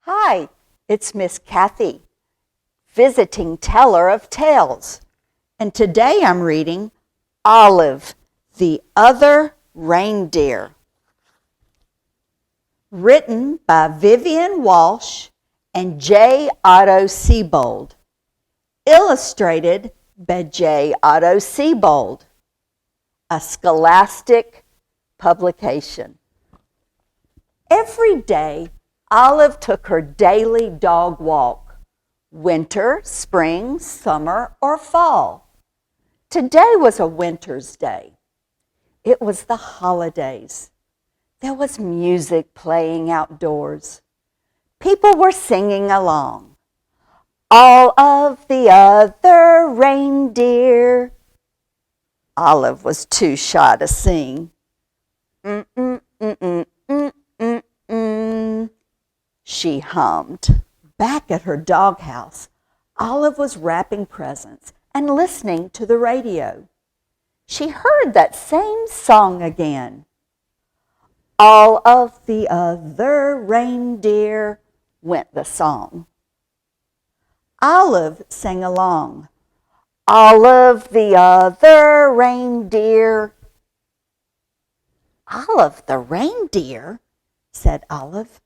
Hi, it's Miss Kathy, visiting teller of tales. And today I'm reading Olive, the Other Reindeer. Written by Vivian Walsh and J. Otto Seibold. Illustrated by J. Otto Seibold. A Scholastic publication. Every day, Olive took her daily dog walk, winter, spring, summer, or fall. Today was a winter's day. It was the holidays. There was music playing outdoors. People were singing along. All of the other reindeer. Olive was too shy to sing. She hummed. Back at her doghouse, Olive was wrapping presents and listening to the radio. She heard that same song again. All of the other reindeer, went the song. Olive sang along. All of the other reindeer. Olive the reindeer, said Olive.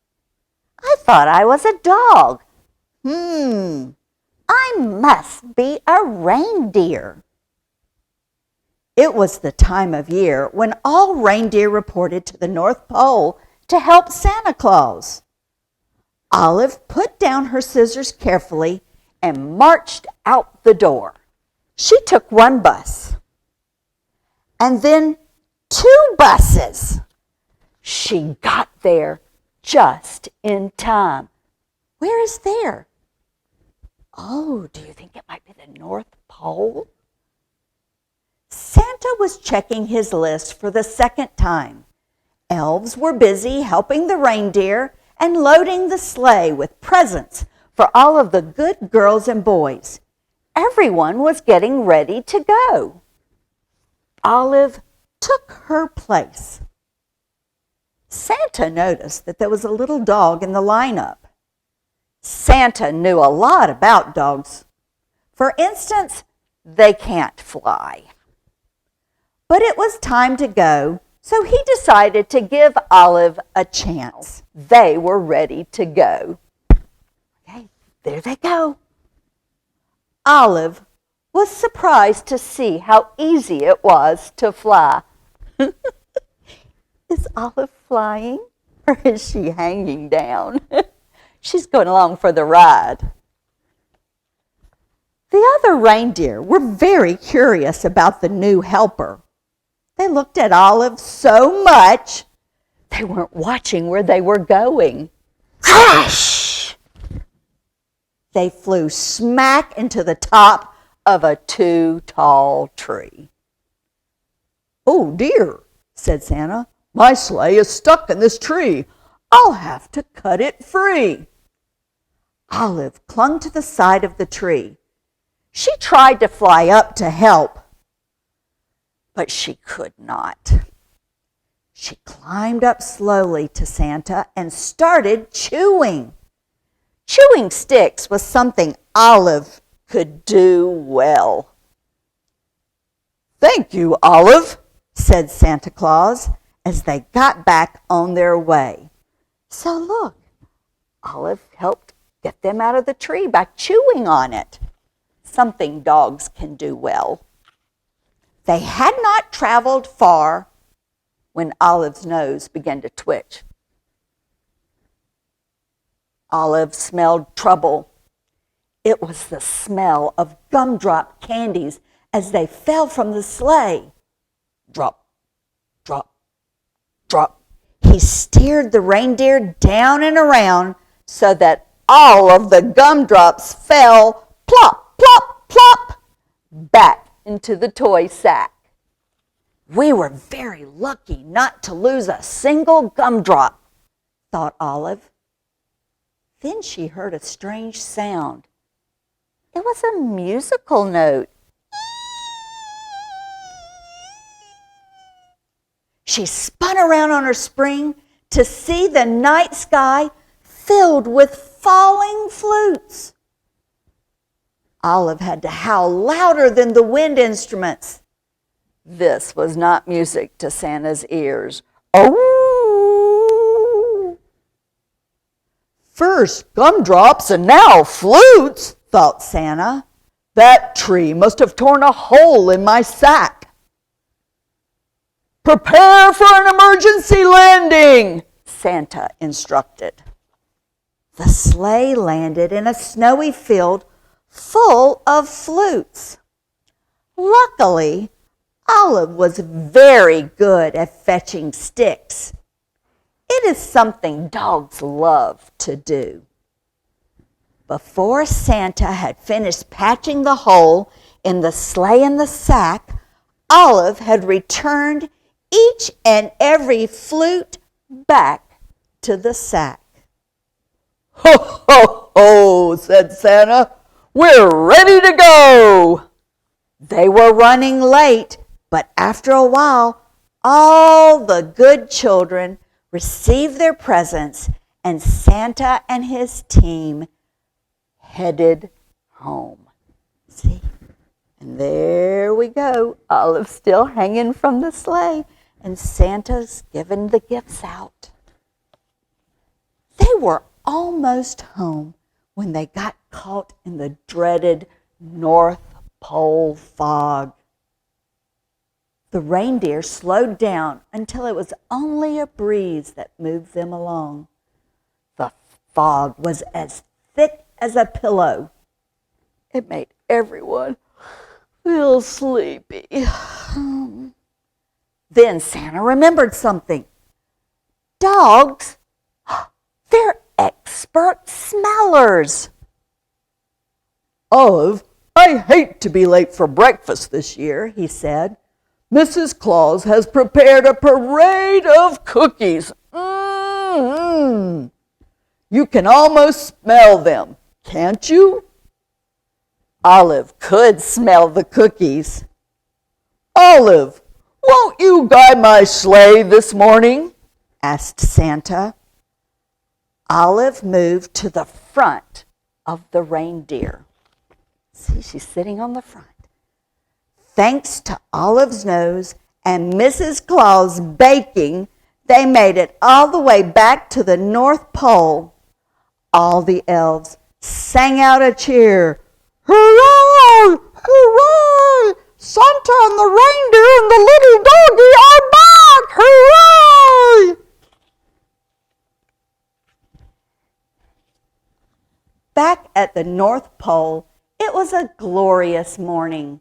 I thought I was a dog. I must be a reindeer. It was the time of year when all reindeer reported to the North Pole to help Santa Claus. Olive put down her scissors carefully and marched out the door. She took one bus and then 2 buses. She got there just in time. Where is there? Oh, do you think it might be the North Pole? Santa was checking his list for the second time. Elves were busy helping the reindeer and loading the sleigh with presents for all of the good girls and boys. Everyone was getting ready to go. Olive took her place. Santa noticed that there was a little dog in the lineup. Santa knew a lot about dogs. For instance, they can't fly. But it was time to go, so he decided to give Olive a chance. They were ready to go. Okay, there they go. Olive was surprised to see how easy it was to fly. Is Olive flying or is she hanging down? She's going along for the ride. The other reindeer were very curious about the new helper. They looked at Olive so much, they weren't watching where they were going. Crash! They flew smack into the top of a too tall tree. Oh dear, said Santa. My sleigh is stuck in this tree. I'll have to cut it free. Olive clung to the side of the tree. She tried to fly up to help, but she could not. She climbed up slowly to Santa and started chewing. Chewing sticks was something Olive could do well. Thank you, Olive, said Santa Claus as they got back on their way. So look, Olive helped get them out of the tree by chewing on it, something dogs can do well. They had not traveled far when Olive's nose began to twitch. Olive smelled trouble. It was the smell of gumdrop candies as they fell from the sleigh. Drop, drop, drop. He steered the reindeer down and around so that all of the gumdrops fell plop, plop, plop back into the toy sack. We were very lucky not to lose a single gumdrop, thought Olive. Then she heard a strange sound. It was a musical note. She spun around on her spring to see the night sky filled with falling flutes. Olive had to howl louder than the wind instruments. This was not music to Santa's ears. Oh! First gumdrops and now flutes, thought Santa. That tree must have torn a hole in my sack. Prepare for an emergency landing, Santa instructed. The sleigh landed in a snowy field full of flutes. Luckily, Olive was very good at fetching sticks. It is something dogs love to do. Before Santa had finished patching the hole in the sleigh and the sack, Olive had returned each and every flute back to the sack. Ho, ho, ho, said Santa. We're ready to go. They were running late, but after a while, all the good children received their presents, and Santa and his team headed home. See? And there we go. Olive still hanging from the sleigh, and Santa's giving the gifts out. They were almost home when they got caught in the dreaded North Pole fog. The reindeer slowed down until it was only a breeze that moved them along. The fog was as thick as a pillow. It made everyone feel sleepy. Then Santa remembered something. Dogs, they're expert smellers. Olive, I hate to be late for breakfast this year, he said. Mrs. Claus has prepared a parade of cookies. Mm-hmm. You can almost smell them, can't you? Olive could smell the cookies. Olive, won't you guide my sleigh this morning? Asked Santa. Olive moved to the front of the reindeer. See, she's sitting on the front. Thanks to Olive's nose and Mrs. Claus baking, they made it all the way back to the North Pole. All the elves sang out a cheer. Hurrah! Hurrah! Santa and the reindeer and the little doggy are back! Hurrah! Back at the North Pole, it was a glorious morning.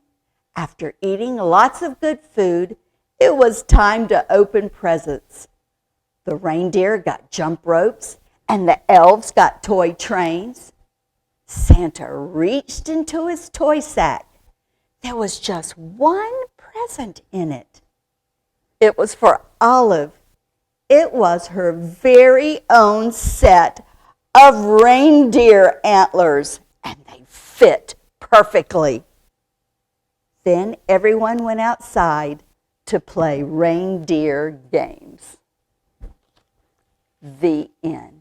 After eating lots of good food, it was time to open presents. The reindeer got jump ropes, and the elves got toy trains. Santa reached into his toy sack. There was just one present in it. It was for Olive. It was her very own set of reindeer antlers, and they fit perfectly. Then everyone went outside to play reindeer games. The end.